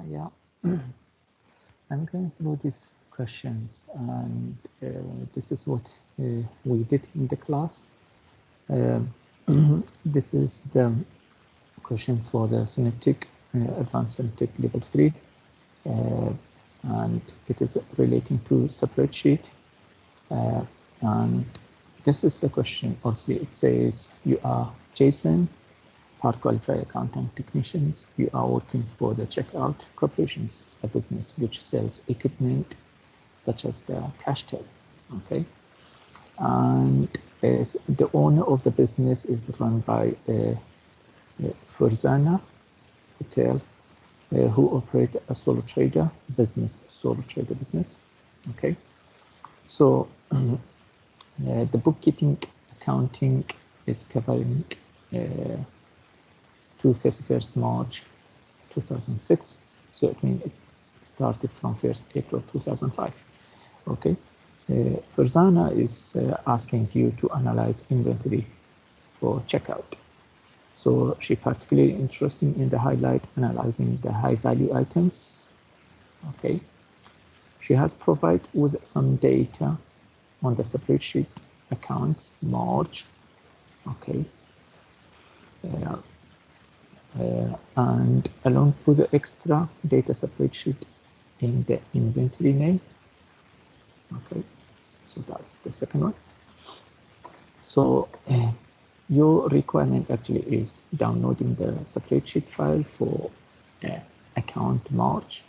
Yeah, I'm going through these questions, and this is what we did in the class. This is the question for the Synaptic Advanced Synaptic Level 3, and it is relating to spreadsheet. And this is the question. Obviously, it says you are Jason, part qualified accountant technicians. You are working for the Checkout Corporations, a business which sells equipment such as the cash till. Okay, and as the owner of the business is run by Farzana Hotel, who operate a solo trader business. Okay, so the bookkeeping accounting is covering to 31st March 2006, so it means it started from 1st April 2005. Okay, Farzana is asking you to analyze inventory for checkout. So she particularly interested in the highlight analyzing the high value items. Okay, she has provided with some data on the spreadsheet accounts March. Okay, and along with the extra data spreadsheet in the inventory name. Okay, so that's the second one. So your requirement actually is downloading the spreadsheet file for account March.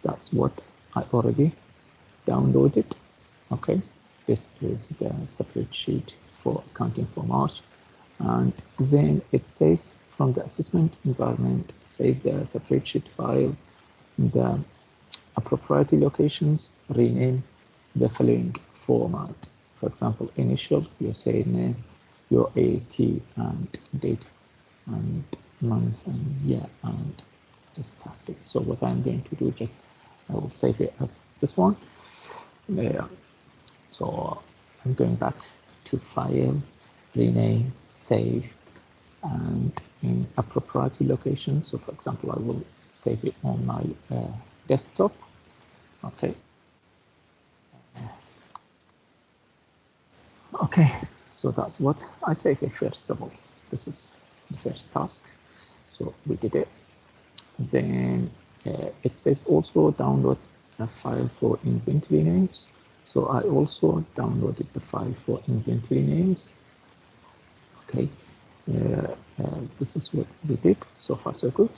That's what I already downloaded. Okay, this is the spreadsheet for accounting for March, and then it says from the assessment environment, save the spreadsheet file in the appropriate locations, rename the following format. For example, initial, you say name, your AAT and date and month and year and just task it. So what I'm going to do, just I will save it as this one. So I'm going back to file, rename, save, and in appropriate location. So for example, I will save it on my desktop. Okay. Okay, so that's what I save it first of all. This is the first task. So we did it. Then it says also download a file for inventory names. So I also downloaded the file for inventory names. Okay, this is what we did. So far so good.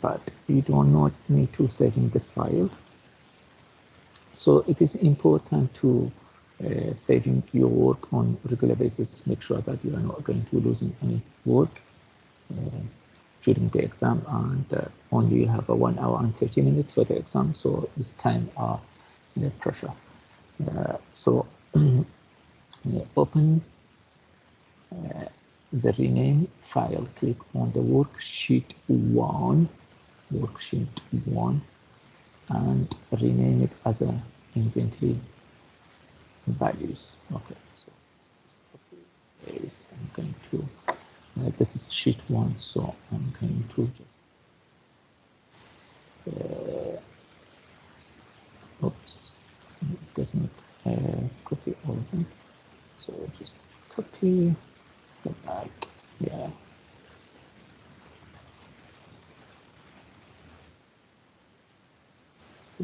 But you do not need to save in this file. So it is important to saving your work on regular basis. Make sure that you are not going to losing any work during the exam, and only you have a 1 hour and 30 minutes for the exam. So this time are the pressure. So open the rename file, click on the worksheet 1, and rename it as a inventory values. Okay, so paste. I'm going to this is sheet 1, so I'm going to just oops, it does not copy all of them, so just copy the back. Yeah,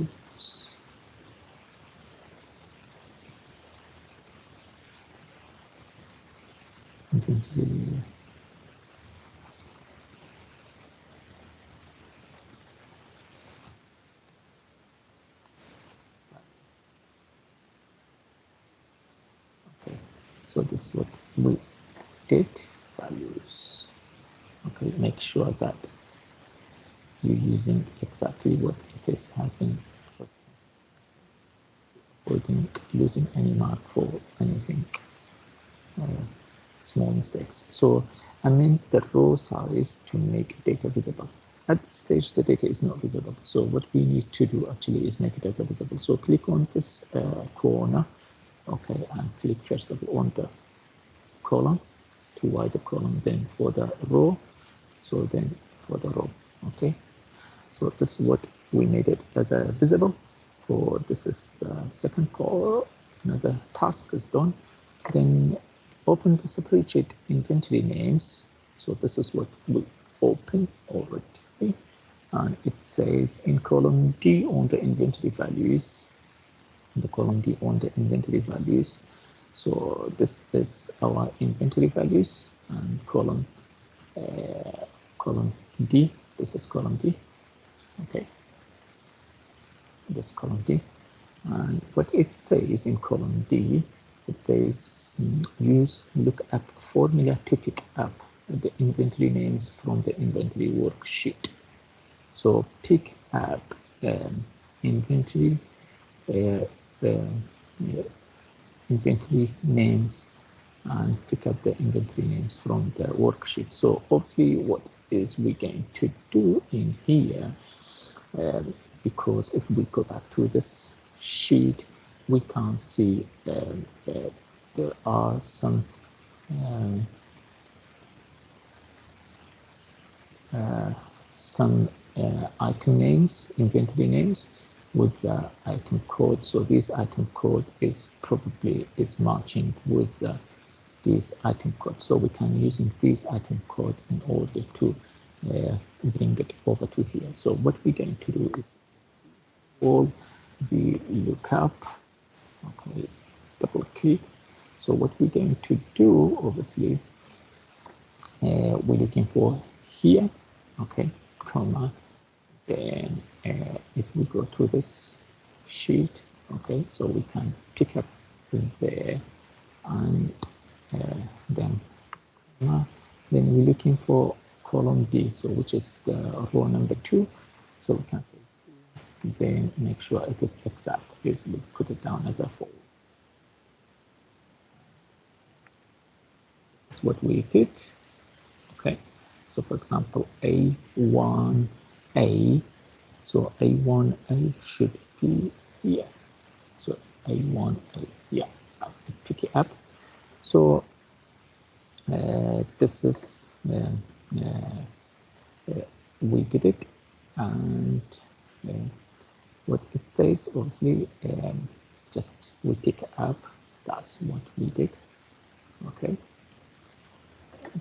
oops. I'm going to do okay, so this is what we did. Values. Okay, make sure that you're using exactly what it is has been put, avoiding losing any mark for anything small mistakes. So amend the row size to make data visible. At this stage, the data is not visible. So what we need to do actually is make it as a visible. So click on this corner, okay, and click first of all on the column, to wide the column, then for the row. So then for the row, okay, So this is what we made it as a visible. For this is the second call. Another task is done. Then open the spreadsheet inventory names. So this is what we open already, and it says in column D on the inventory values. The column D on the inventory values. So this is our inventory values, and column D. This is column D. Okay, this column D, and what it says in column D, it says use lookup formula to pick up the inventory names from the inventory worksheet. So pick up inventory inventory names and pick up the inventory names from the worksheet. So obviously what is we going to do in here, because if we go back to this sheet, we can see there are some item names, inventory names with the item code. So this item code is probably matching with this item code. So we can using this item code in order to bring it over to here. So what we're going to do is all the lookup. Okay, double click. So what we're going to do, obviously, we're looking for here. Okay, comma. Then if we go to this sheet, okay, so we can pick up there, and then we're looking for column D, so which is the row number 2. So we can say then make sure it is exact. Is we put it down as a 4. That's what we did. Okay, so for example A1A, so A1A should be here. So A1A, yeah, let's pick it up. So this is we did it, and what it says, obviously, just we pick it up. That's what we did. Okay.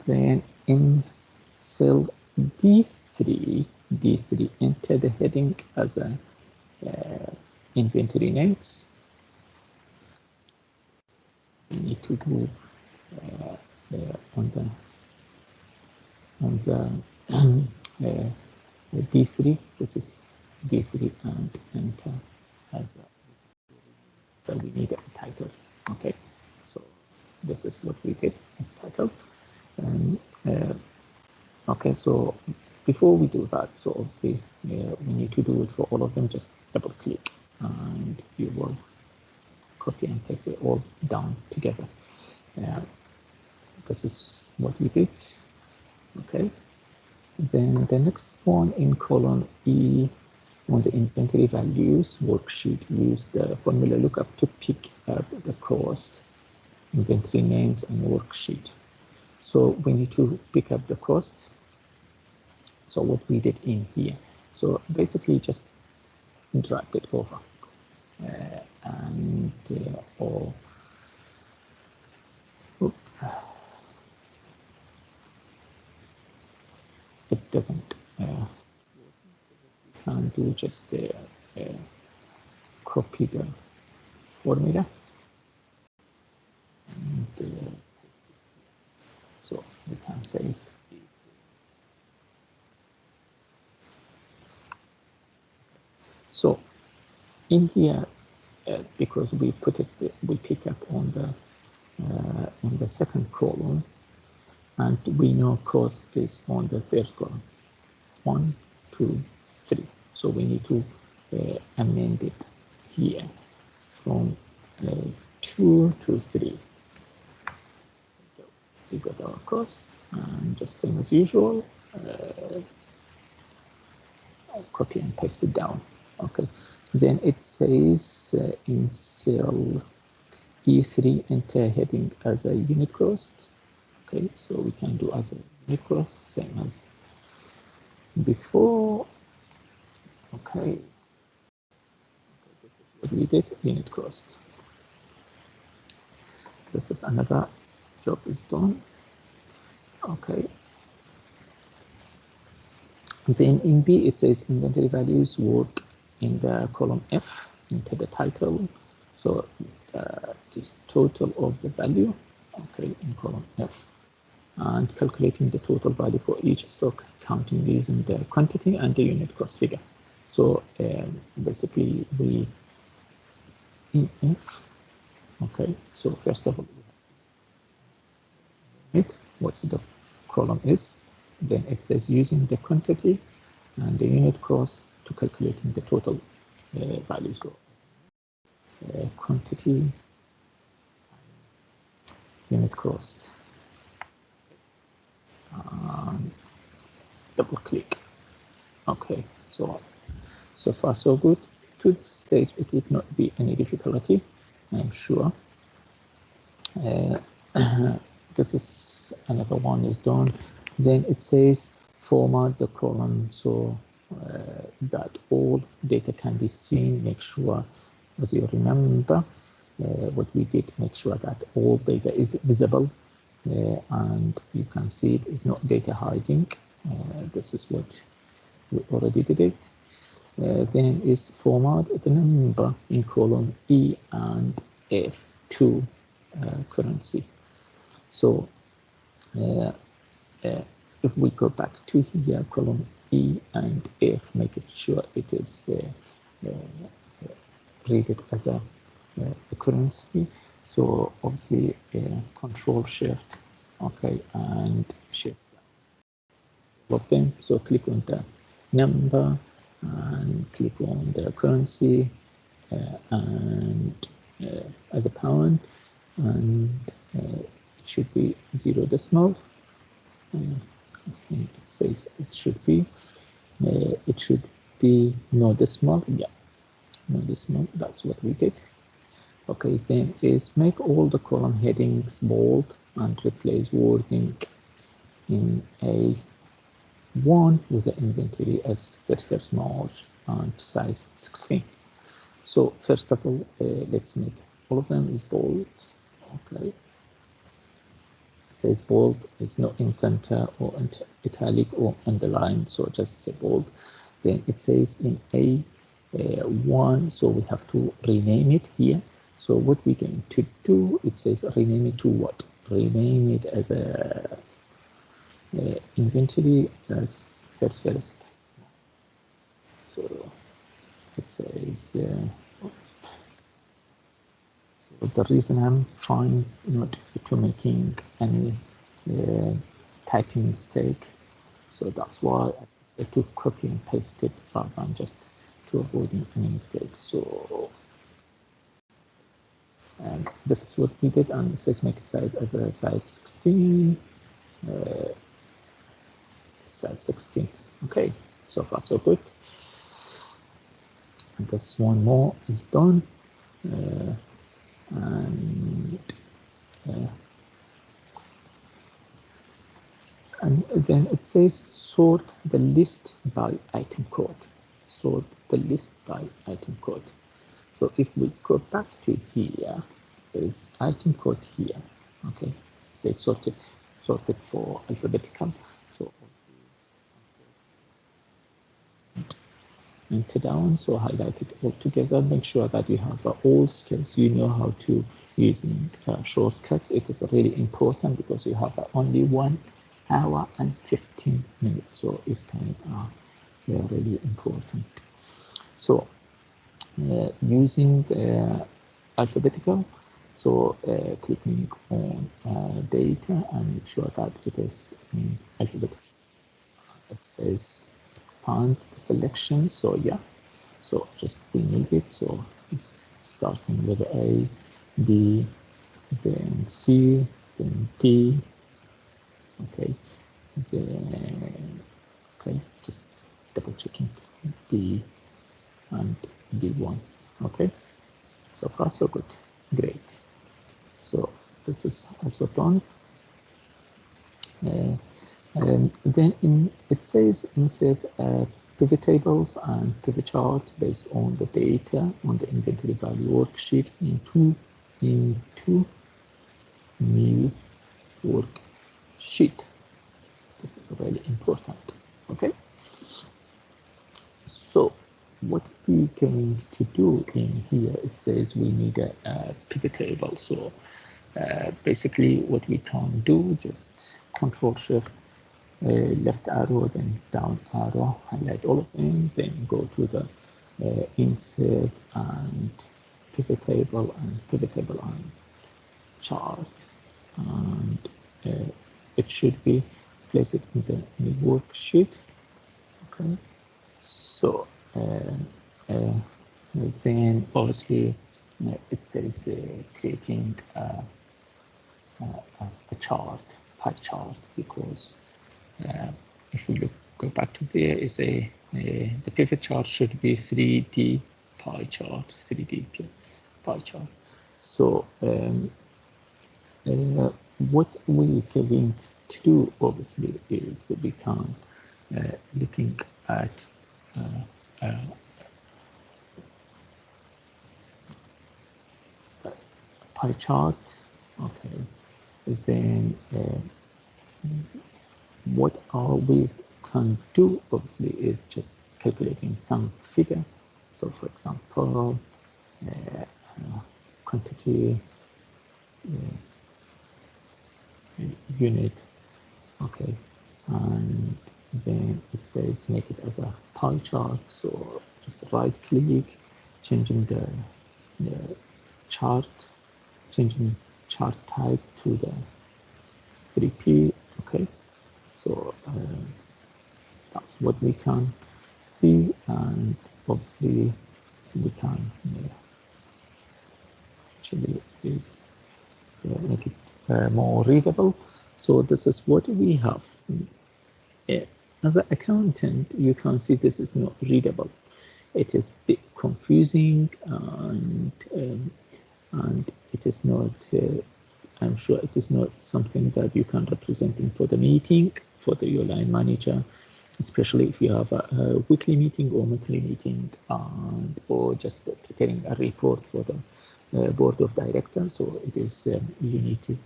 Then in cell D3, enter the heading as a inventory names. We need to do on the D3. This is D3, and enter as a. So we need a title. Okay, so this is what we did as title. Okay, so before we do that, so obviously we need to do it for all of them. Just double click and you will copy and paste it all down together. This is what we did. Okay, then the next one in column E on the inventory values worksheet, use the formula lookup to pick up the cost, inventory names, and worksheet. So we need to pick up the cost. So what we did in here, so basically just drag it over and it doesn't can do just copy the formula and so we can say so in here because we put it, we pick up on the second column, and we know cost is on the third column, 1, 2, 3. So we need to amend it here from 2 to 3. We got our cost, and just same as usual, I'll copy and paste it down. Okay, then it says in cell E3, enter heading as a unit cost. Okay, so we can do as a unit cost, same as before. Okay, this is what we did, unit cost. This is another job is done. Okay. Then in B, it says inventory values work in the column F into the title. So this total of the value, okay, in column F, and calculating the total value for each stock, counting using the quantity and the unit cost figure. So basically we in F, okay, so first of all, what's the column is, then it says using the quantity and the unit cost to calculating the total value. So quantity, unit cost, and double click. Okay, so far so good. To this stage, it would not be any difficulty, I'm sure. This is another one is done. Then it says format the column so that all data can be seen. Make sure, as you remember, what we did, make sure that all data is visible and you can see it is not data hiding. This is what we already did it. Then is format the number in column E and F to currency. So if we go back to here, column E and F, make it sure it is read it as a currency. So obviously control shift, okay, and shift all of them. So click on the number and click on the currency and as a pound, and it should be 0 decimal. I think it says it should be no decimal. Yeah, no decimal. That's what we did. Okay, then is make all the column headings bold and replace wording in A1 with the inventory as 31st March and size 16. So first of all, let's make all of them is bold. Okay. It says bold is not in center or italic or underlined, so just say bold. Then it says in A1, so we have to rename it here. So what we're going to do, it says rename it to what? Rename it as a inventory as 31st. So it says so the reason I'm trying not to making any typing mistake, so that's why I to copy and paste it rather than just to avoiding any mistakes. So this is what we did, and it says make it size as a size 16. Size 16. Okay, so far so good. And this one more is done. And then it says sort the list by item code. Sort the list by item code. So if we go back to here, there is item code here. Okay, it says sorted for alphabetical. So enter down, so highlight it all together. Make sure that you have all skills. You know how to using shortcut. It is really important because you have only 1 hour and 15 minutes, so it's kind of really important. So using alphabetical, so clicking on data and make sure that it is in alphabetical. It says expand selection, so yeah, so just we need it. So it's starting with A, B, then C, then D. Okay, then okay, just double checking B and B1. Okay, so far so good, great. So this is also done. And then it says insert a pivot tables and pivot chart based on the data on the inventory value worksheet into new worksheet. This is really important. Okay, so what we're going to do in here, it says we need a pivot table. So basically what we can do, just Control Shift left arrow, then down arrow, highlight all of them, then go to the insert and pivot table and chart, and it should be place it in the worksheet. Okay, so then obviously it says creating a chart, pie chart, because if we go back to there, is the pivot chart should be 3D pie chart, 3D pie chart. So what we're going to do obviously is we can looking at pie chart. Okay, then what we can do obviously is just calculating some figure. So for example, quantity unit, okay, and then it says make it as a pie chart. So just right click, changing the chart, changing chart type to the 3P. Okay, so that's what we can see, and obviously we can actually is make it more readable. So this is what we have. As an accountant, you can see this is not readable. It is a bit confusing, and it is not. I'm sure it is not something that you can represent in for the meeting for your line manager, especially if you have a weekly meeting or monthly meeting, or just preparing a report for the board of directors. So it is you need to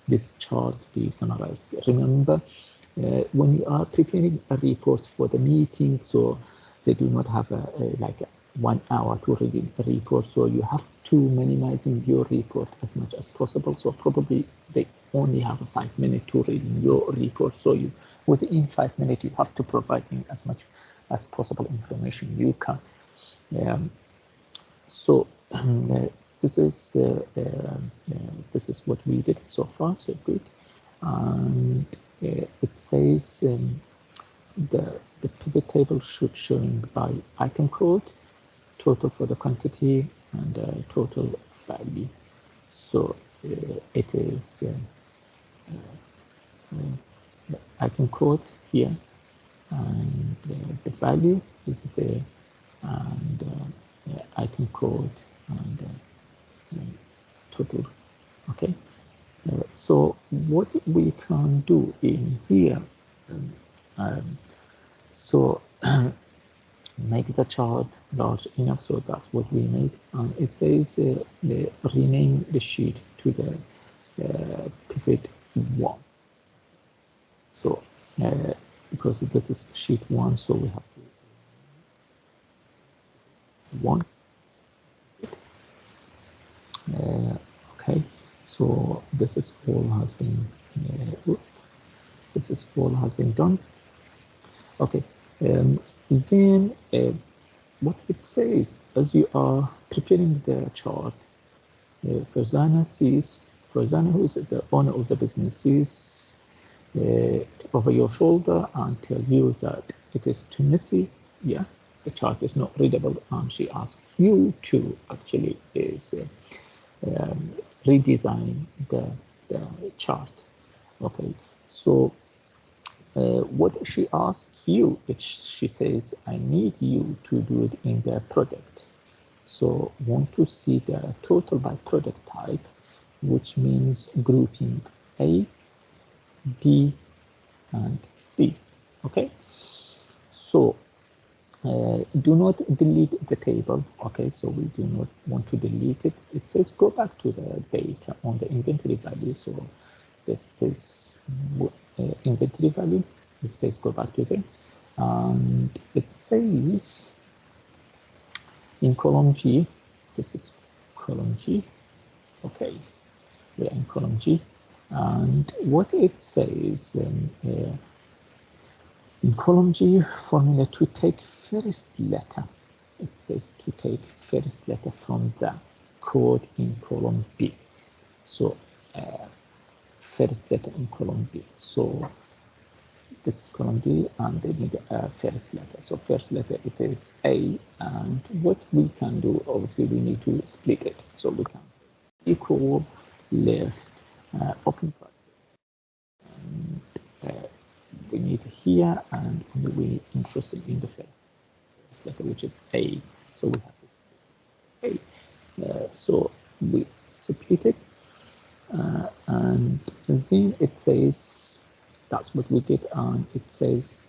this chart be summarized. Remember, when you are preparing a report for the meeting, so they do not have like 1 hour to read a report, so you have to minimizing your report as much as possible. So probably they only have 5 minutes to read your report, so you within 5 minutes you have to provide as much as possible information you can. So this is what we did so far, so good. And it says the pivot table should showing by item code, total for the quantity, and total value. So it is the item code here, and the value is there, and item code and total. Okay, so what we can do in here, so make the chart large enough, so that's what we made. And it says rename the sheet to the pivot 1. So because this is sheet 1, so we have to 1. Okay, so this is all has been done. Okay, then what it says as you are preparing the chart, Farzana who is the owner of the business, sees over your shoulder and tell you that it is too messy. Yeah, the chart is not readable, and she asks you to actually is redesign the chart. Okay, so what she asks you, she says, I need you to do it in the product. So want to see the total by product type, which means grouping A, B, and C. Okay, so Do not delete the table. Okay, so we do not want to delete it. It says go back to the data on the inventory value. So this is inventory value. It says go back to there, and it says in column G, this is column G. Okay, we are in column G, and what it says in column G, formula to take first letter. It says to take first letter from the code in column B. So first letter in column B. So this is column B, and they need a first letter. So first letter, it is A, and what we can do, obviously we need to split it. So we can equal left open bracket. We need here, and we interested in the first letter, which is A. So we have to split A. So we split it, and then it says that's what we did, and it says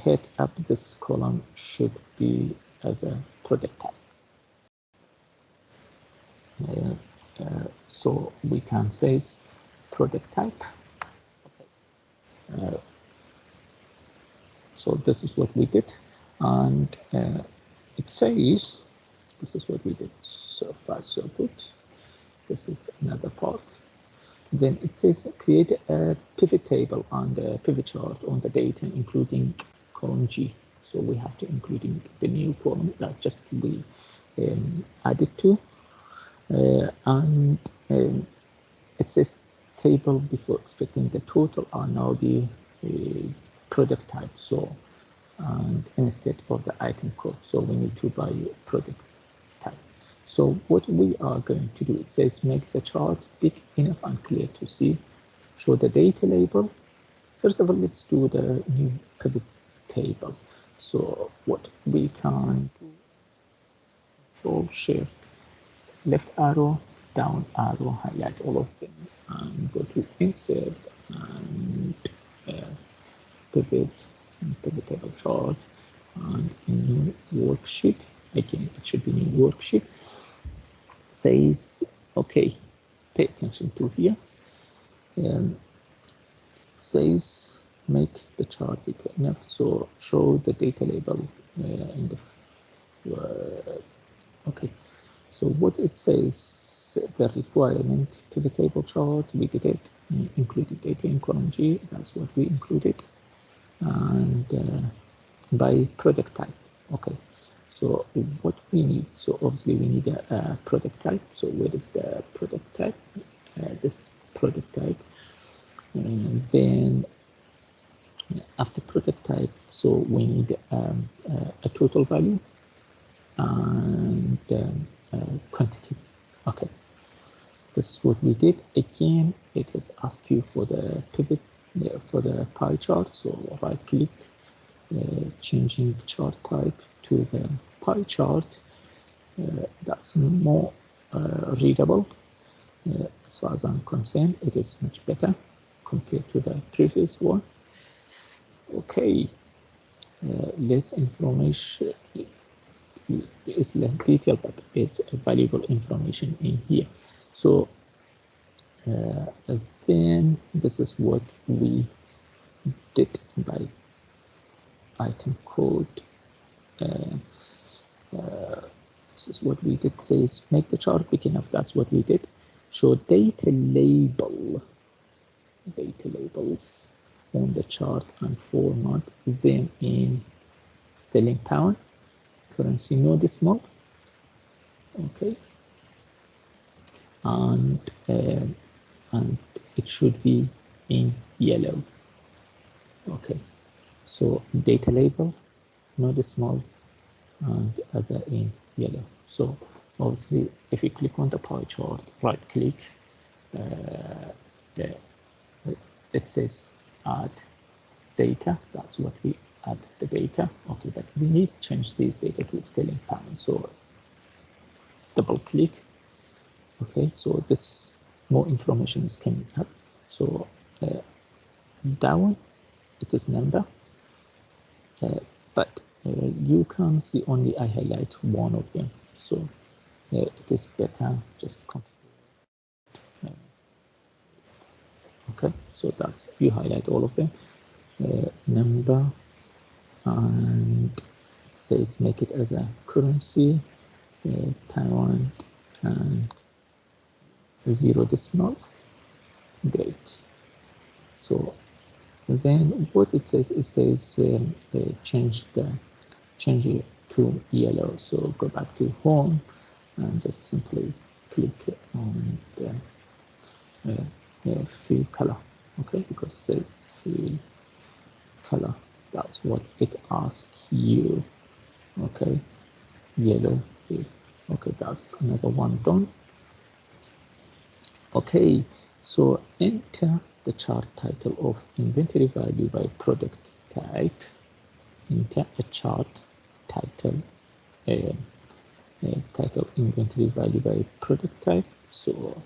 head up this column should be as a product type. So we can say product type. Okay. So this is what we did, and it says this is what we did. So far so good. This is another part. Then it says create a pivot table and a pivot chart on the data, including column G. So we have to include the new column that just we added to, and it says table before expecting the total are now the product type. So and instead of the item code, so we need to buy product type. So what we are going to do, it says make the chart big enough and clear to see, show the data label. First of all, let's do the new pivot table. So what we can do, Control Shift left arrow, down arrow, highlight all of them, and go to insert and pivot table chart, and new worksheet. Again, it should be new worksheet. Says okay, pay attention to here. It says make the chart big enough, so show the data label in the okay. So what it says, the requirement pivot table chart, we did it, included data in column G, that's what we included, and by product type. Okay, so what we need, so obviously we need a product type. So where is the product type? This is product type, and then after product type, so we need a total value and quantity. Okay, this is what we did. Again, it has asked you for the pivot, for the pie chart. So right click, changing chart type to the pie chart. That's more readable. As far as I'm concerned, it is much better compared to the previous one. Okay, less information, is less detail, but it's valuable information in here. So then this is what we did by item code. This is what we did. Says make the chart big enough. That's what we did. Show data labels on the chart and format them in sterling pound, currency no decimal. Okay, and it should be in yellow. Okay, so data label no decimal and other in yellow. So obviously if you click on the pie chart, right click, it says add data. That's what we add the data. Okay, but we need to change these data to sterling pound. So double click. Okay, so this more information is coming up. So down it is number, but you can see only I highlight one of them, so it is better just control. Okay, so that's, you highlight all of them, number, and it says make it as a currency, pound, and 0 decimal. Great. So then what it says change it to yellow. So go back to home and just simply click on the fill color. Okay, because the fill color, that's what it asks you. Okay, yellow fill. Okay, that's another one done. Okay, so enter the chart title of inventory value by product type. Enter a chart title, title inventory value by product type. So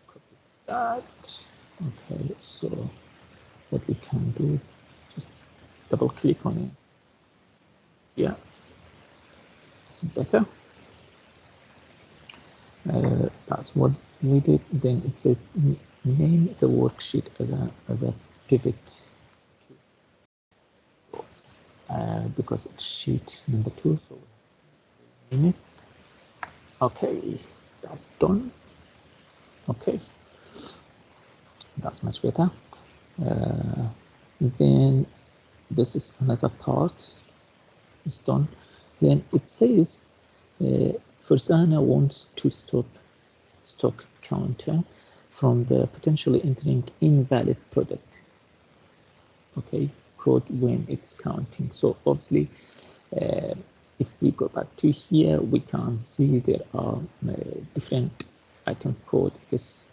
copy that. Okay, so what we can do, just double click on it. Yeah, it's better. That's what we did. Then it says name the worksheet as a pivot, because it's sheet number 2, so name it. Okay, that's done. Okay, that's much better. Then this is another part, it's done. Then it says Farzana wants to stop stock counter from the potentially entering invalid product, okay, code when it's counting. So obviously if we go back to here, we can see there are different item code. It is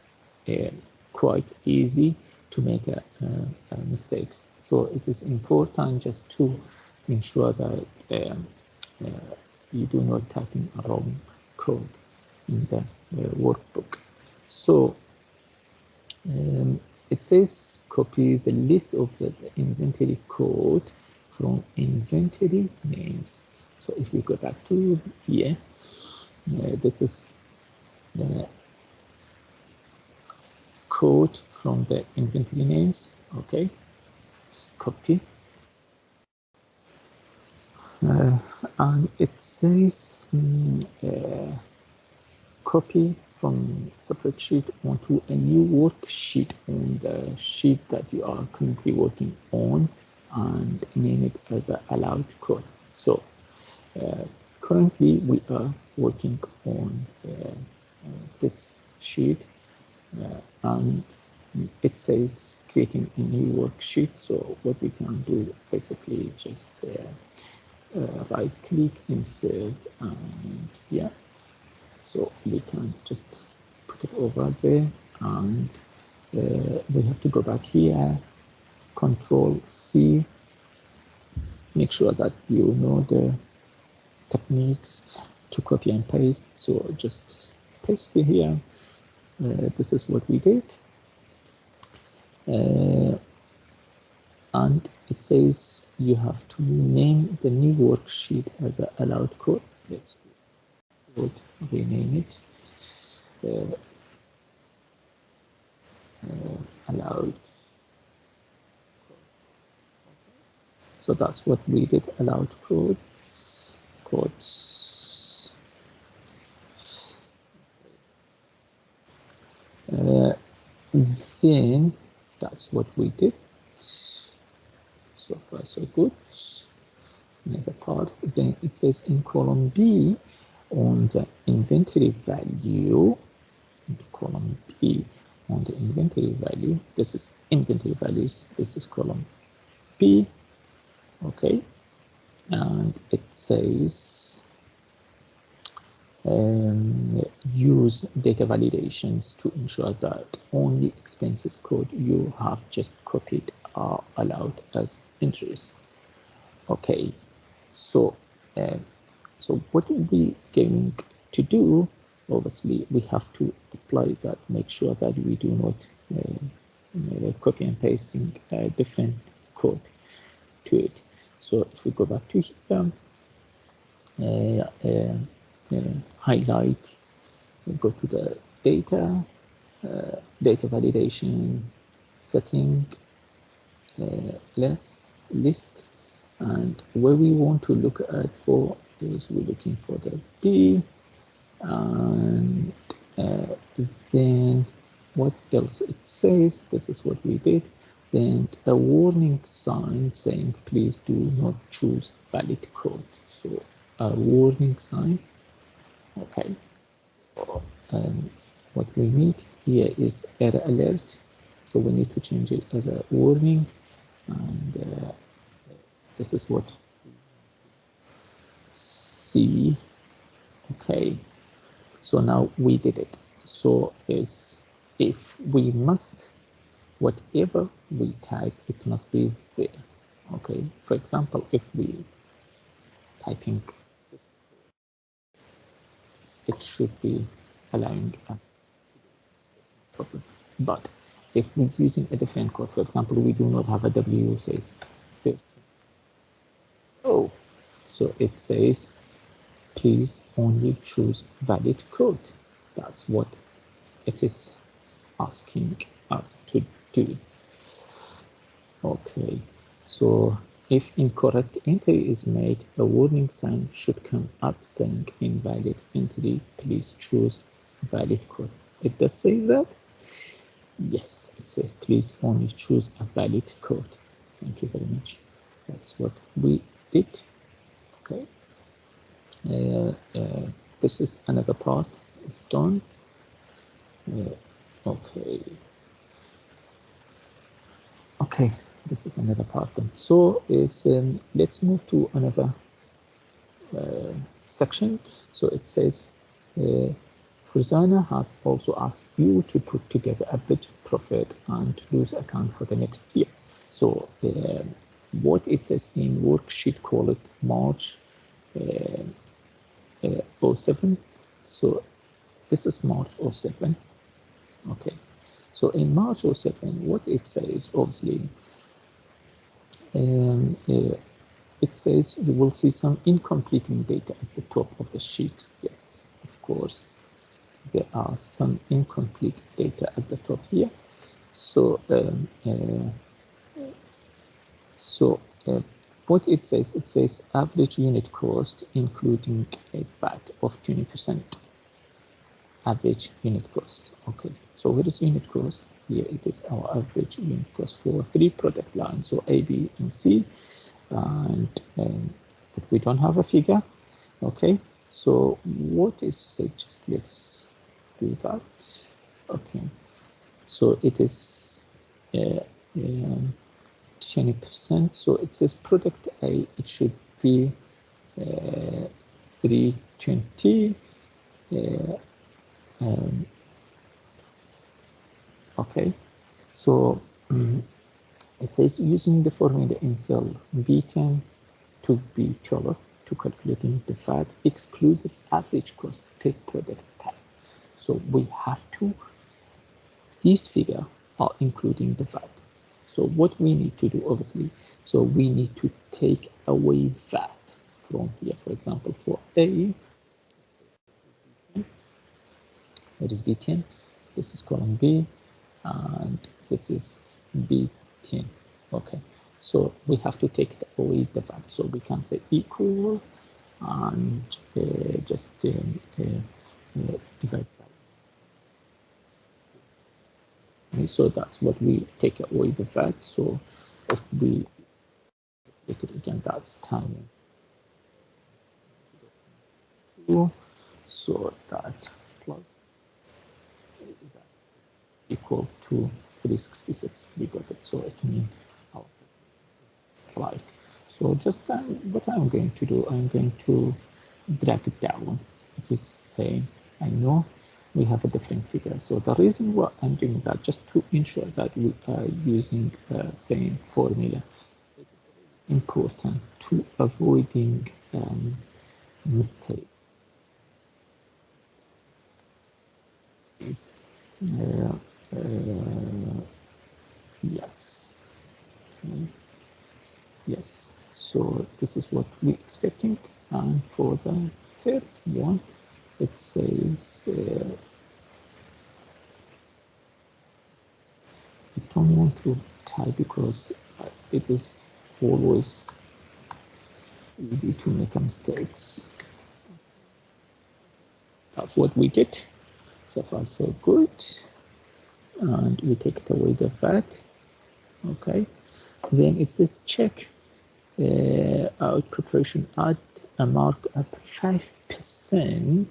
quite easy to make mistakes, so it is important just to ensure that you do not type in a wrong code in the workbook. So it says copy the list of the inventory code from inventory names. So if we go back to here, this is the code from the inventory names. Okay, just copy. And it says copy from spreadsheet onto a new worksheet on the sheet that you are currently working on, and name it as a allowed code. So currently we are working on this sheet, and it says creating a new worksheet. So what we can do basically just right click, insert, and yeah, so we can just put it over there, and we have to go back here, Control C, make sure that you know the techniques to copy and paste. So just paste it here. This is what we did, and it says you have to name the new worksheet as an allowed code. Let's rename it allowed. So that's what we did, allowed codes. Then that's what we did. So far so good. Another part. Then it says in column B on the inventory value, column B on the inventory value, this is inventory values, this is column B. Okay, and it says use data validations to ensure that only expenses code you have just copied are allowed as entries. Okay, so so what we going to do, obviously we have to apply that, make sure that we do not copy and pasting a different code to it. So if we go back to here, highlight, go to the data, data validation, setting, list, and where we want to look at for is we're looking for the B, and then what else it says. This is what we did. Then a warning sign saying please do not choose valid code. So a warning sign. Okay. What we need here is error alert. So we need to change it as a warning, and this is what C. Okay. So now we did it. So is if we must, whatever we type, it must be there. Okay. For example, if we typing, it should be allowing us problem. But if we're using a different code, for example, we do not have a W says 13. Oh, so it says please only choose valid code. That's what it is asking us to do. Okay, so if incorrect entry is made, a warning sign should come up saying invalid entry, please choose valid code. It does say that? Yes, it says please only choose a valid code. Thank you very much. That's what we did. Okay. This is another part. It's done. Okay. Okay, this is another part then. So is let's move to another section. So it says Fuzana has also asked you to put together a budget, profit and loss account for the next year. So what it says in worksheet, call it March 07. So this is March 07. Okay. So in March 07, what it says, obviously, it says you will see some incomplete data at the top of the sheet. Yes, of course, there are some incomplete data at the top here. So, what it says average unit cost, including a VAT of 20%. Average unit cost. Okay, so what is unit cost? Here it is our average unit cost for 3 product lines, so A, B, and C, and but we don't have a figure. Okay, so what is it? Just let's do that. Okay, so it is 20%. So it says product A, it should be 320. Okay, so it says using the formula in cell B10 to B12 to calculating the VAT exclusive average cost per product type. So we have to, these figures are including the VAT. So what we need to do, obviously, so we need to take away VAT from here. For example, for A, what is B10? This is column B, and this is B10. Okay, so we have to take away the VAT. So we can say equal and just divide by. Okay, so that's what we take away the VAT. So if we make it again, that's time 2. So that plus that equal to 366. We got it. So it means our right. So just what I'm going to do, I'm going to drag it down. It is saying, I know we have a different figure. So the reason why I'm doing that, just to ensure that we are using the same formula, important to avoiding mistake. Yes. Yes. So this is what we're expecting. And for the third one, it says I don't want to type because it is always easy to make mistakes. That's what we get. So far so good. And we take it away the VAT. Okay. Then it says check out preparation, add a markup 5%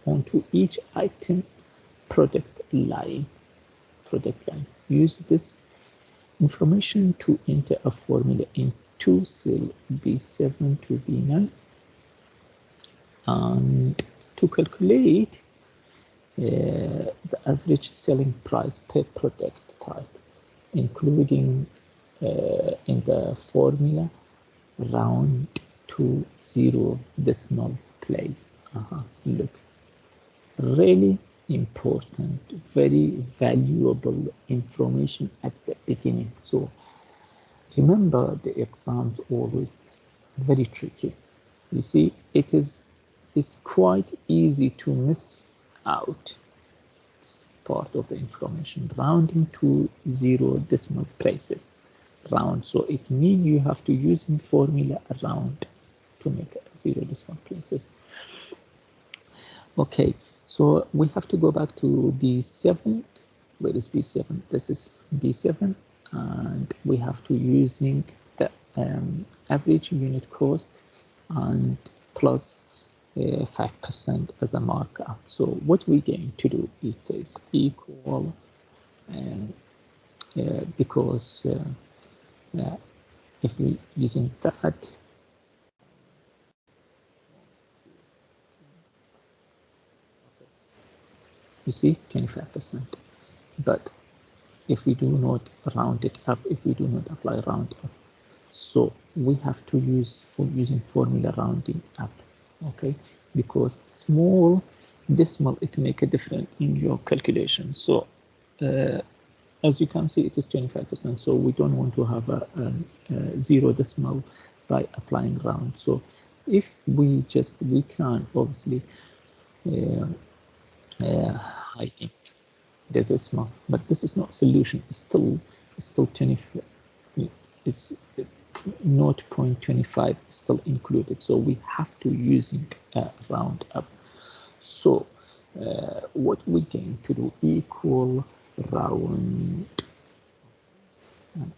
onto each item product line. Use this information to enter a formula into cell B7 to B9 and to calculate the average selling price per product type, including in the formula round to 0 decimal place. Look, really important, very valuable information at the beginning. So remember, the exams always very tricky. You see, it's quite easy to miss out this part of the information, rounding to 0 decimal places. Round, so it means you have to use a formula around to make 0 decimal places. Okay, so we have to go back to B7. Where is B7? This is B7, and we have to using the average unit cost and plus 5% as a markup. So what we're going to do, it says equal, because if we using that, you see 25%. But if we do not round it up, if we do not apply round up, so we have to use for using formula rounding up, okay? Because small decimal, it make a difference in your calculation. So as you can see, it is 25%. So we don't want to have a 0 decimal by applying round. So if we can obviously hiding the decimal, but this is not solution. It's still 25. It's 0.25 still included. So we have to using round up. So what we're going to do, equal round and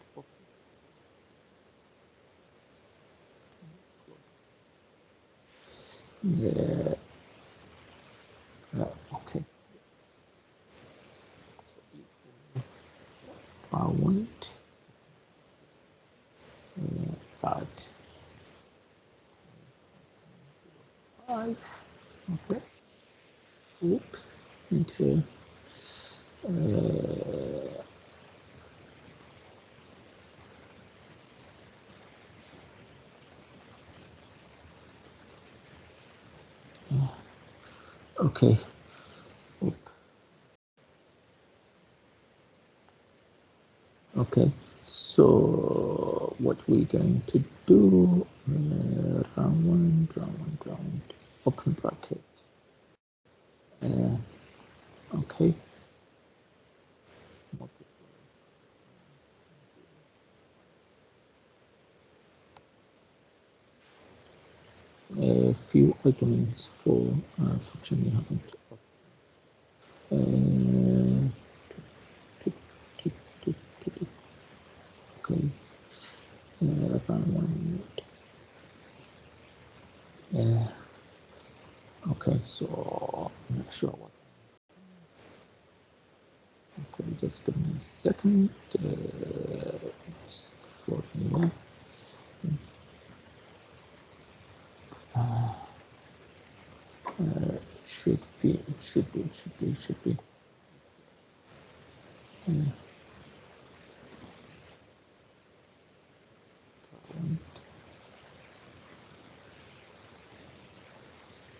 okay, round that 5, okay, whoop, into okay, whoop. Okay, so what we're going to do, round, open bracket, okay, a few arguments for function we haven't. Okay, round. Okay, so I'm not sure what. Okay, just give me a second. Formula. Should be.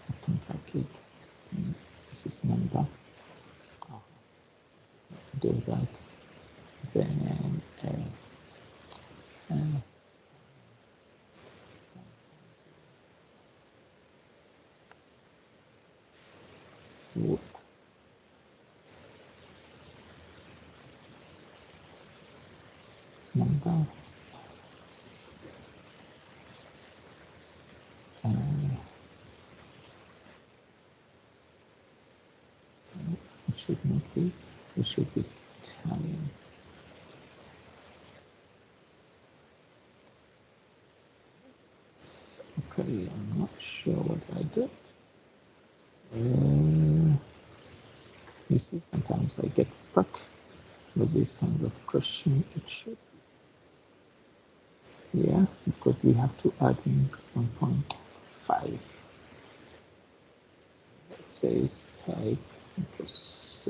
Open bracket. This is number. Do that. Then work. Number. It should not be. It should be Italian. Okay, I'm not sure what I did. You see, sometimes I get stuck with this kind of question. It should be, yeah, because we have to add in 1.5. It says type plus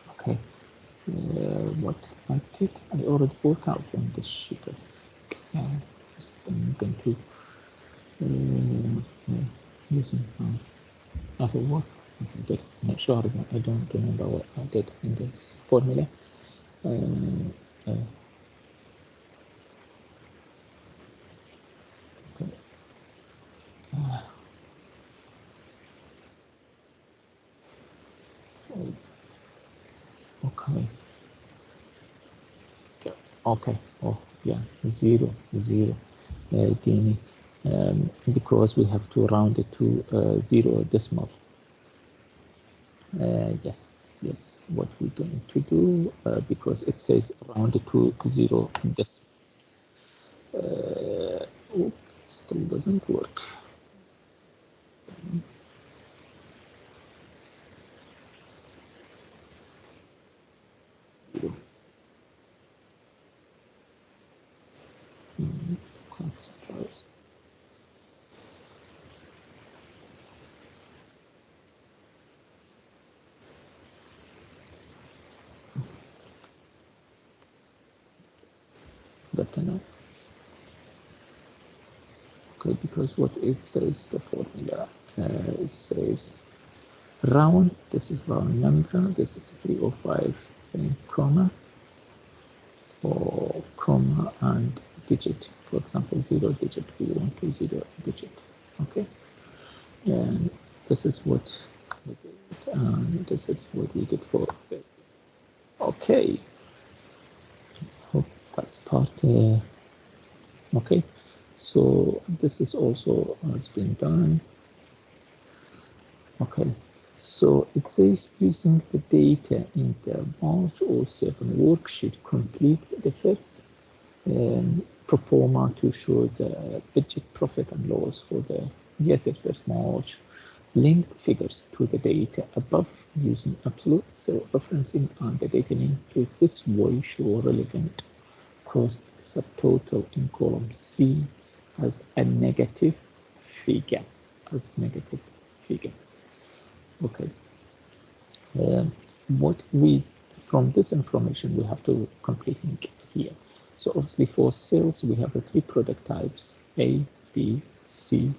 okay. What I did, I already worked out on this sheet. I'm going to using other work. I did. Not sure. I don't remember what I did in this formula. Okay. Okay. Okay. Oh, yeah. Zero. Dini, because we have to round it to 0 decimal. Yes. What we're going to do, because it says round it to 0 decimal. Still doesn't work. Quite surprised. Better now. Okay, because what it says, the formula, it says round, this is round number, this is 305, and comma, or comma and digit. For example, 0 digit, we want to 0 digit. Okay, and this is what we did, and this is what we did for 30. Okay, hope that's part. Okay, so this is also has been done. Okay, so it says using the data in the March 07 worksheet, complete the first pro forma to show the budget profit and loss for the year 31st March. Link figures to the data above using absolute, so referencing on the data link to this way show relevant cost subtotal in column C as a negative figure. Okay. What we, from this information, we have to completing here. So obviously for sales, we have the 3 product types, A, B, C,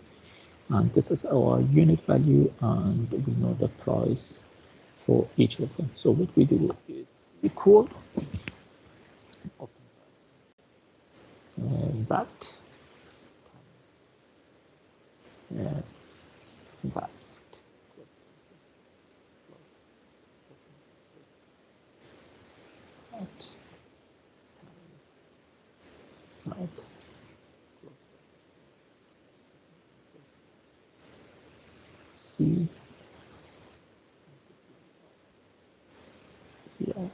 and this is our unit value, and we know the price for each of them. So what we do is equal that that that C here.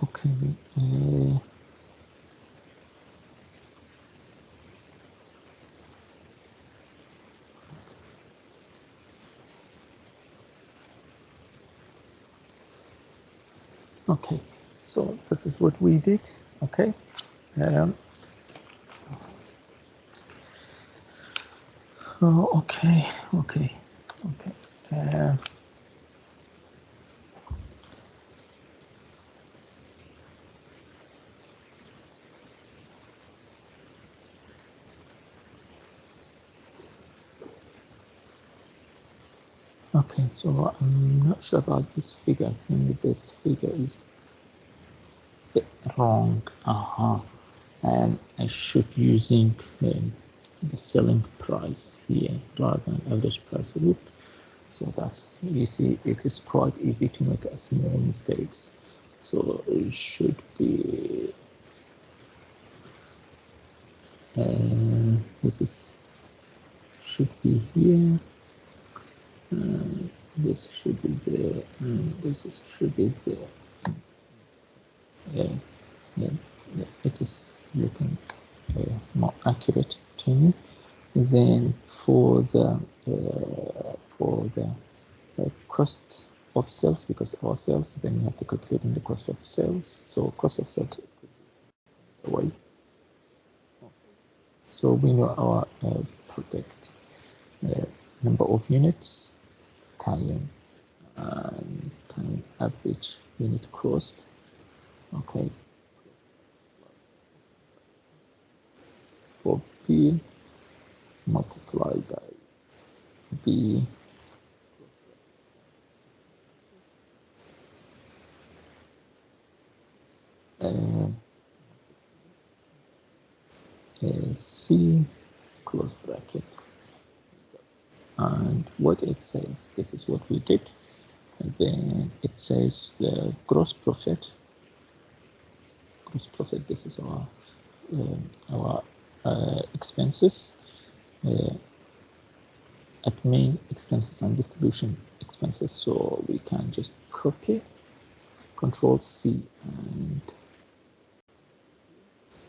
Okay. Okay, so this is what we did. Okay. Okay. Okay, so I'm not sure about this figure. I think this figure is a bit wrong. I should using the selling price here rather than average price group. So that's, you see, it is quite easy to make a small mistakes. So it should be this is should be here. This should be there, and this is, should be there. Yeah, it is looking more accurate to me. Then for the cost of sales, because our sales, then we have to calculate in the cost of sales. So cost of sales away. So we know our product number of units time average unit cost. Okay, for B multiplied by B C close bracket, and what it says, this is what we did. And then it says the gross profit. This is our expenses, admin expenses and distribution expenses. So we can just copy, Control C, and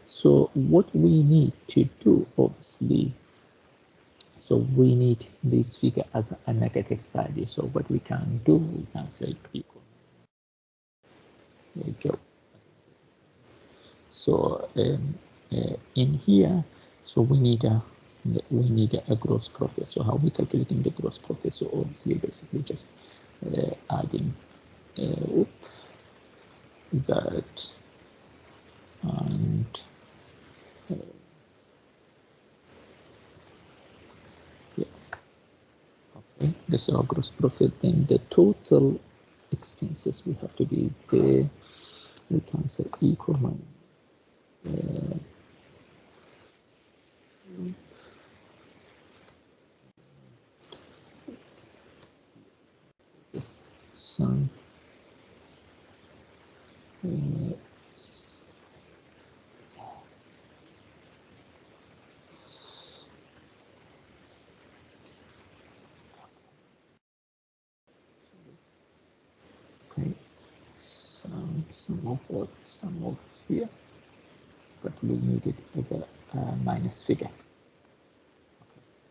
so what we need to do, obviously, so we need this figure as a negative value. So what we can do, we can say equal. There you go. So in here, so we need a gross profit. So how we calculating the gross profit? So obviously, basically just adding that and yeah, okay, this is our gross profit. Then the total expenses we have to be there. We can say equal minus some okay, some of here, but we need it as a minus figure.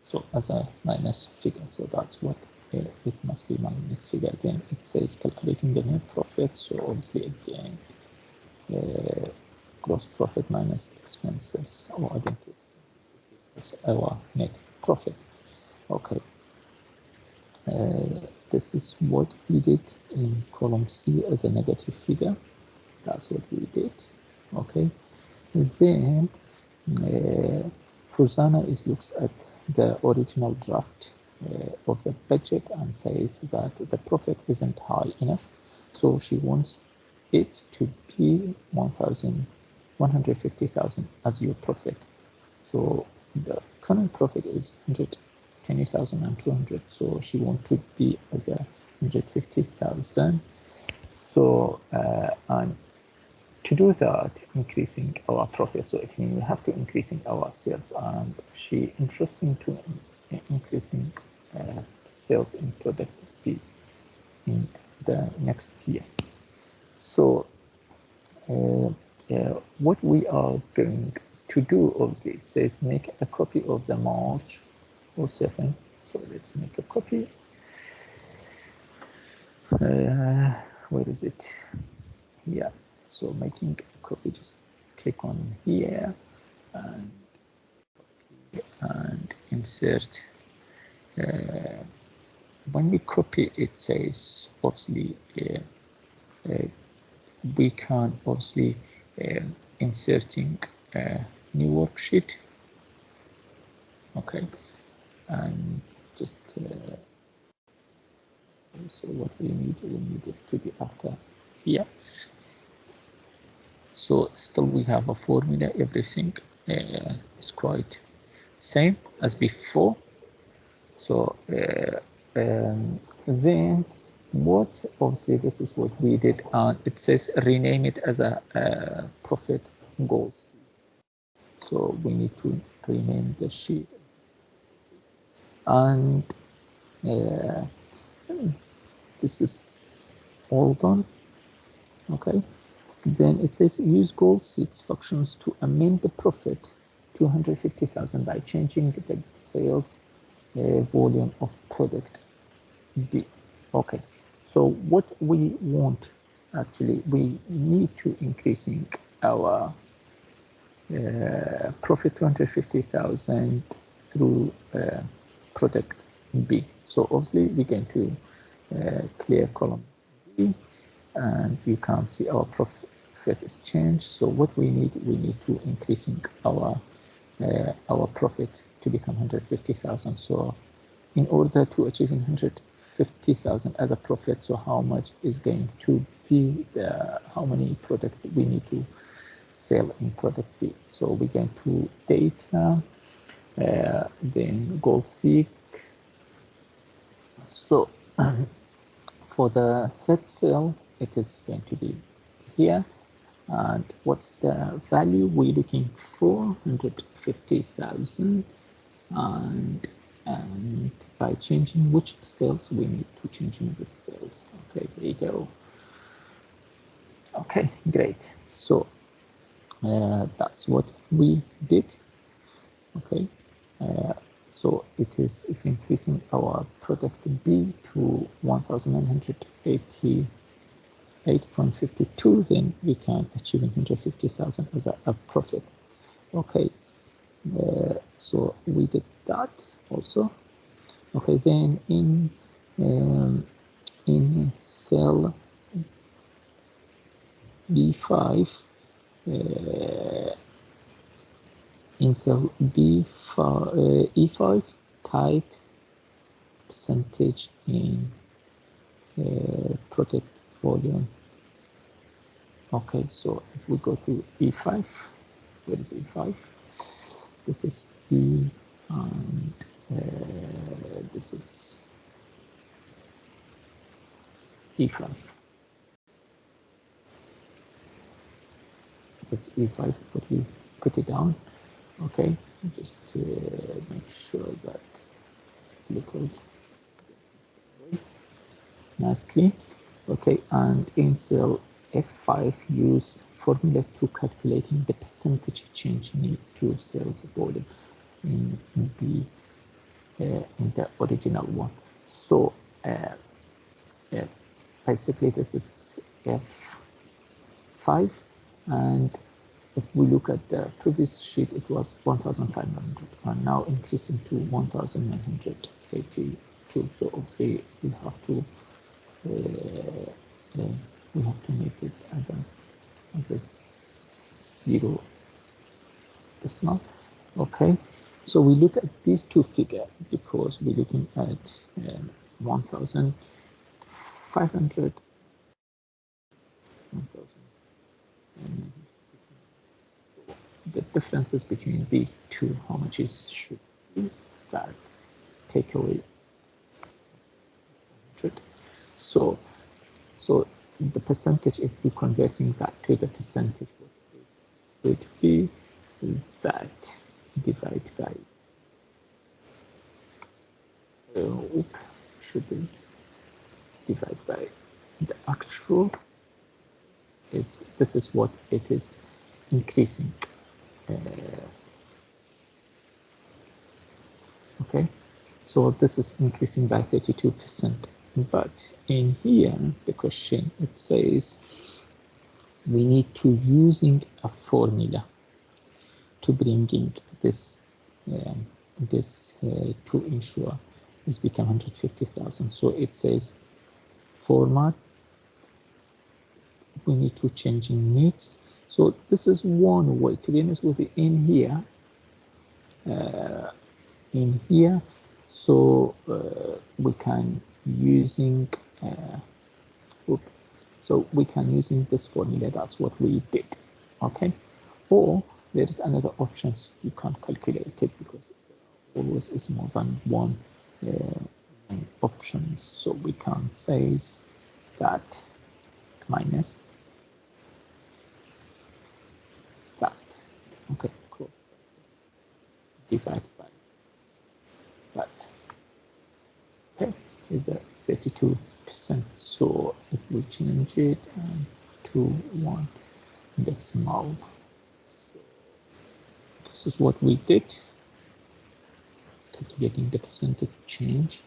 So as a minus figure, so that's what it must be minus figure. Then it says calculating the net profit. So obviously again, gross profit minus expenses, or identity is our net profit. Okay, this is what we did in column C as a negative figure. That's what we did. Okay, then Fuzana looks at the original draft of the budget and says that the profit isn't high enough, so she wants it to be 150,000 as your profit. So the current profit is 120,200, so she wants to be as a 150,000. So and to do that, increasing our profit, so it means we have to increasing our sales, and she interested to increasing sales in product B in the next year. So what we are going to do, obviously, it says make a copy of the March 07. So let's make a copy. Where is it? Yeah. So making a copy, just click on here and insert. When we copy, it says obviously we can obviously inserting a new worksheet. Okay, and just so what we need it to be after here. So still we have a formula, everything is quite same as before. So then what, obviously this is what we did, and it says rename it as a profit goals. So we need to rename the sheet, and this is all done. Okay, then it says use goal seeds functions to amend the profit 250,000 by changing the sales volume of product B. Okay, so what we want, actually we need to increasing our profit 250,000 through product B. So obviously we're going to clear column B, and you can see our profit is changed. So what we need to increasing our profit to become 150,000. So in order to achieve 150,000 as a profit, so how much is going to be how many product we need to sell in product B? So we're going to data, then goal seek. So for the set sale, it is going to be here, and what's the value we're looking for? 150,000, and by changing which sales, we need to change in the sales. Okay, there you go. Okay, great. So that's what we did. Okay, so it is, if increasing our product B to 1,988.52, then we can achieve 150,000 as a profit. Okay, so we did that also. Okay, then in cell B5, in cell B5, E5, type percentage in product volume. Okay, so if we go to E5, where is E5? This is E, and this is E5. This E5, but we put it down. Okay, just to make sure that little nice clean. Okay, and in cell F5, use formula to calculating the percentage change need to sales volume in B, in the original one. So basically this is F5, and if we look at the previous sheet, it was 1,500, and now increasing to 1,982. So obviously we have to make it as a zero decimal. Okay, so we look at these two figures because we're looking at 1,500. The differences between these two, how much is should be that take away 100. So the percentage, if we're converting that to the percentage, would be that divided by should be divided by the actual. This is what it is increasing. Okay, so this is increasing by 32%, but in here the question, it says we need to using a formula to bringing this to ensure it's become 150,000. So it says format, we need to change in needs. So this is one way, to be honest with you, in here, so we can using So we can using this formula, that's what we did, okay? Or there is another options, you can calculate it because always is more than one options. So we can say that minus that, okay, cool. Divided by that, okay, is a 32%. So if we change it to 1 decimal, so this is what we did, calculating the percentage change,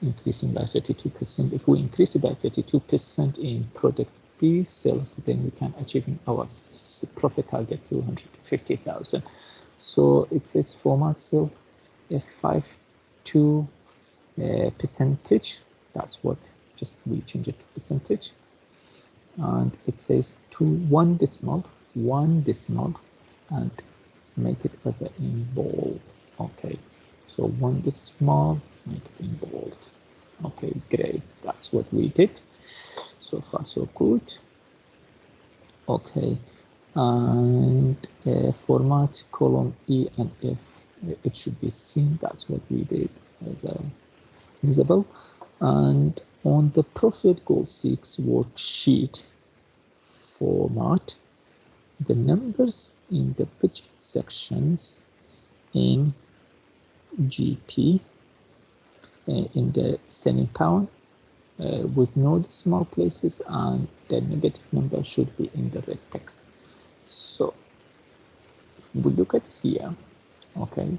increasing by 32%. If we increase it by 32% in product B sales, then we can achieve our profit target 250,000. So it says format cell F52 percentage. That's what, just we change it to percentage, and it says to 1 decimal, and make it as a in bold. Okay, so 1 decimal, make it in bold. Okay, great, that's what we did. So far so good. Okay, and format column E and F, it should be seen, that's what we did as a visible. And on the profit goal 6 worksheet format, the numbers in the budget sections in GP, in the sterling pound, with no decimal places, and the negative number should be in the red text. So if we look at here, okay,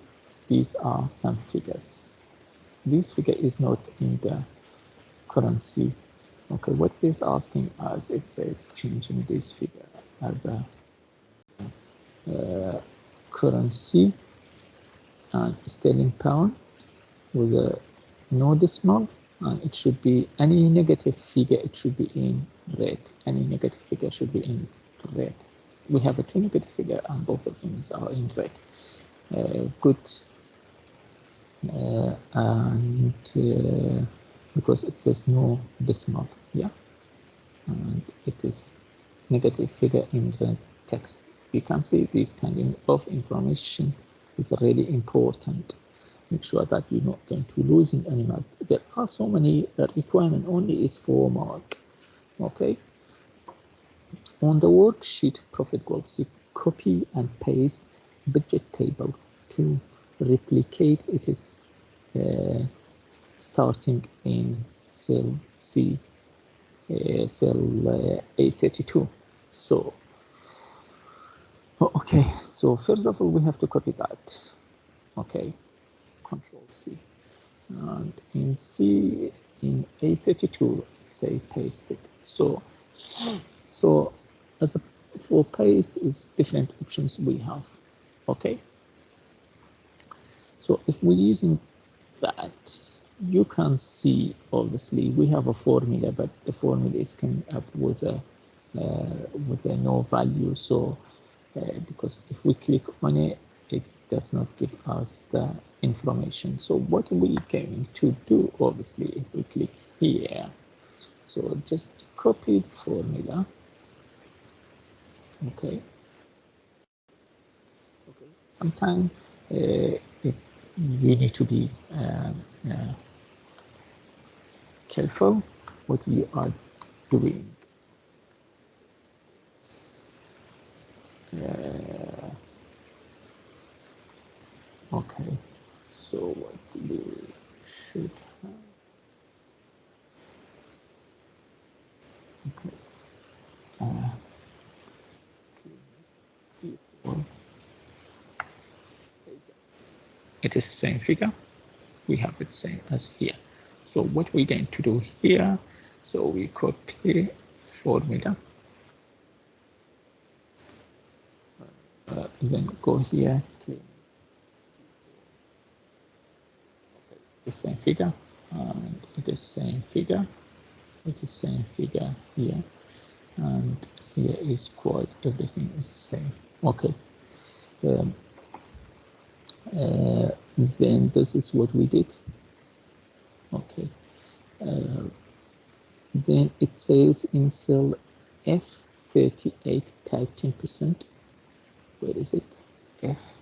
these are some figures. This figure is not in the currency. Okay, what it is asking us, it says changing this figure as a currency and sterling pound with a no decimal, and it should be any negative figure, it should be in red. Any negative figure should be in red. We have a 2 negative figure and both of them are in red. Good. And because it says no decimal, yeah, and it is negative figure in the text. You can see this kind of information is really important. Make sure that you're not going to losing any mark. There are so many requirement, only is 4 mark. Okay. On the worksheet profit goal, see copy and paste budget table to replicate it is starting in cell C, cell A32. So okay, so first of all we have to copy that. Okay, Control C, and in C, in A32 say paste it. So as a for paste is different options we have. Okay, so if we're using that, you can see obviously we have a formula, but the formula is coming up with a no value. So because if we click on it, it does not give us the information. So what are we going to do? Obviously, if we click here, so just copy the formula. Okay. Sometimes you need to be careful what you are doing. Okay, so what you should have. Okay. Equal. It is the same figure. We have it same as here. So what we're going to do here, so we copy formula, then go here, clean the same figure, and it is same figure, it is same figure here, and here is quite everything is same. Okay. Then this is what we did. Okay. Then it says in cell F38 type 10%. Where is it? F.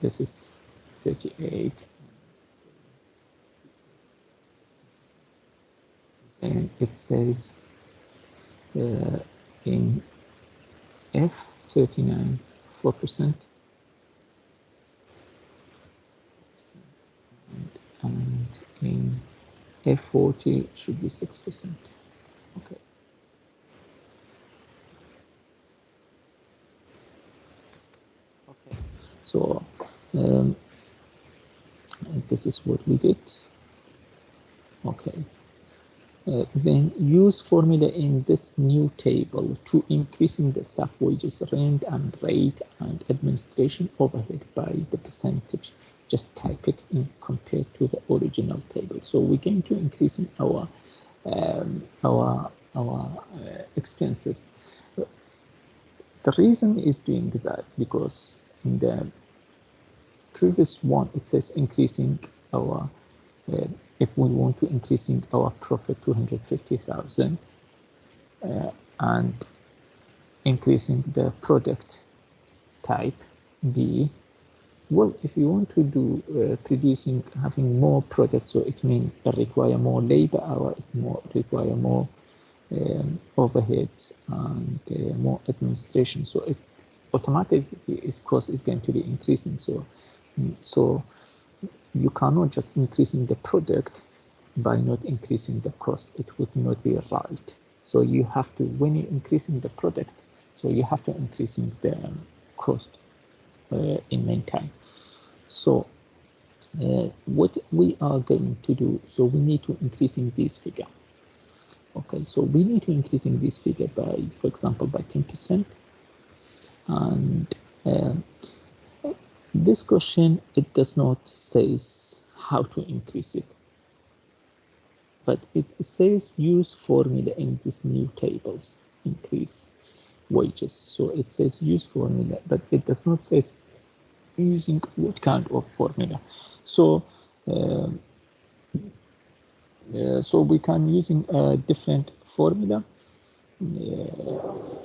This is 38. And it says in F39 4%. And in F40 should be 6%. Okay. Okay. So this is what we did. Okay. Then use formula in this new table to increasing the staff wages, rent and rate and administration overhead by the percentage. Just type it in compared to the original table. So we're going to increase in our expenses. The reason is doing that because in the previous one it says increasing our if we want to increasing our profit 250,000 and increasing the product type B. Well, if you want to do producing, having more products, so it means require more labor hour, it require more overheads and more administration. So it automatically its cost is going to be increasing. So you cannot just increasing the product by not increasing the cost. It would not be right. So you have to, when you're increasing the product, so you have to increasing the cost in meantime. So what we are going to do, so we need to increasing this figure. Okay, so we need to increasing this figure by, for example, by 10%. And this question, it does not say how to increase it, but it says use formula in these new tables, increase wages. So it says use formula, but it does not say using what kind of formula. So so we can using a different formula.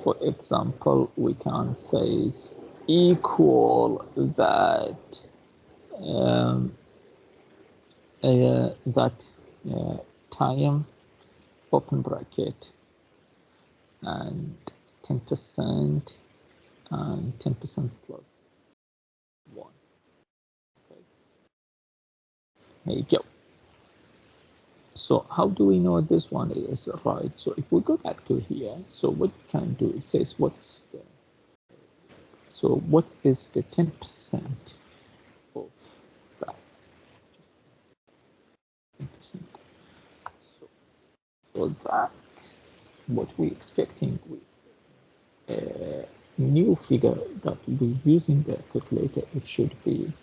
For example, we can say equal that time open bracket and 10% and 10% plus 1. Okay. There you go. So how do we know this one is right? So if we go back to here, so what we can do, it says what is the 10% of that? 10%. So that what we're expecting with a new figure that we're using the calculator, it should be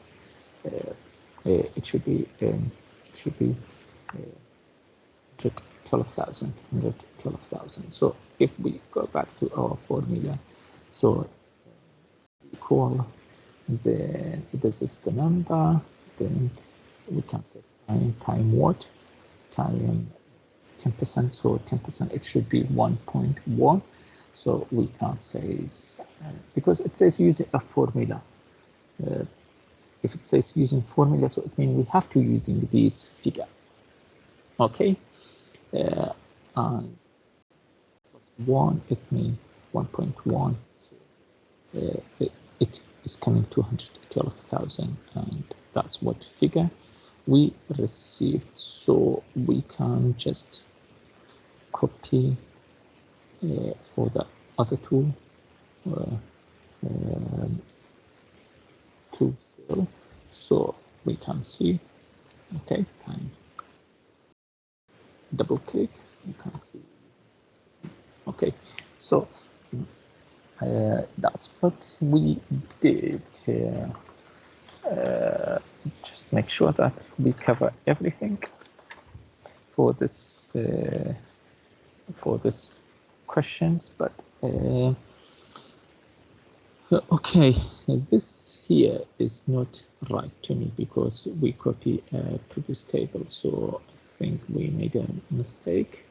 112,000. So if we go back to our formula, so equal, then this is the number, then we can say time what? Time 10%, so 10% it should be 1.1. So we can say, because it says using a formula, if it says using formula, so it means we have to using this figure. Okay, and 1, it means 1.1. So it is coming to 112,000, and that's what figure we received. So we can just copy for the other two cell. So we can see, okay, time, double click, you can see. Okay, so that's what we did. Just make sure that we cover everything for this questions, but Okay, this here is not right to me because we copy to this table, so I think we made a mistake.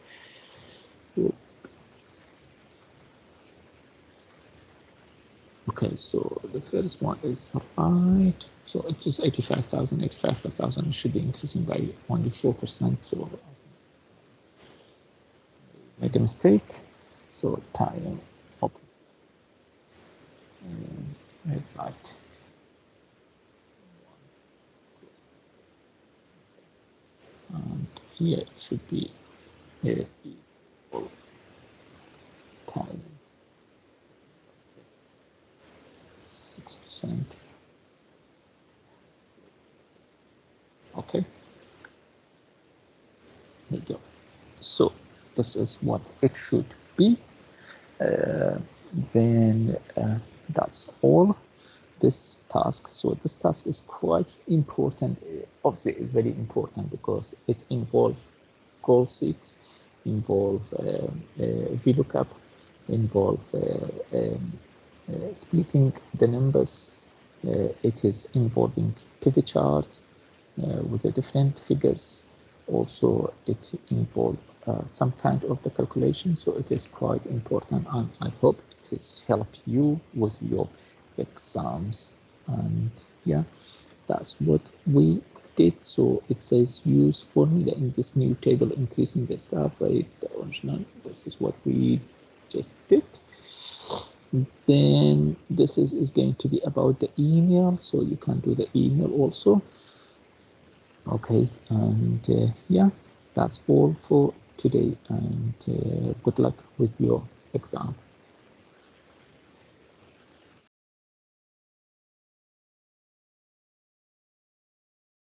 Okay, so the first one is right. So it is 85,000. 85,000 should be increasing by only 4%. So I made a mistake. So time up. Right. And here it should be equal time 6%. Okay. Here you go. So this is what it should be. Then that's all. This task. So this task is quite important. Obviously, it's very important because it involves goal seeks, involve VLOOKUP, involve splitting the numbers. It is involving pivot chart with the different figures. Also, it involves some kind of the calculation, so it is quite important, and I hope it has helped you with your exams. And yeah, that's what we did. So it says use formula in this new table, increasing the staff rate, the original. This is what we just did. Then this is going to be about the email, so you can do the email also. Okay, and yeah, that's all for today, and good luck with your exam.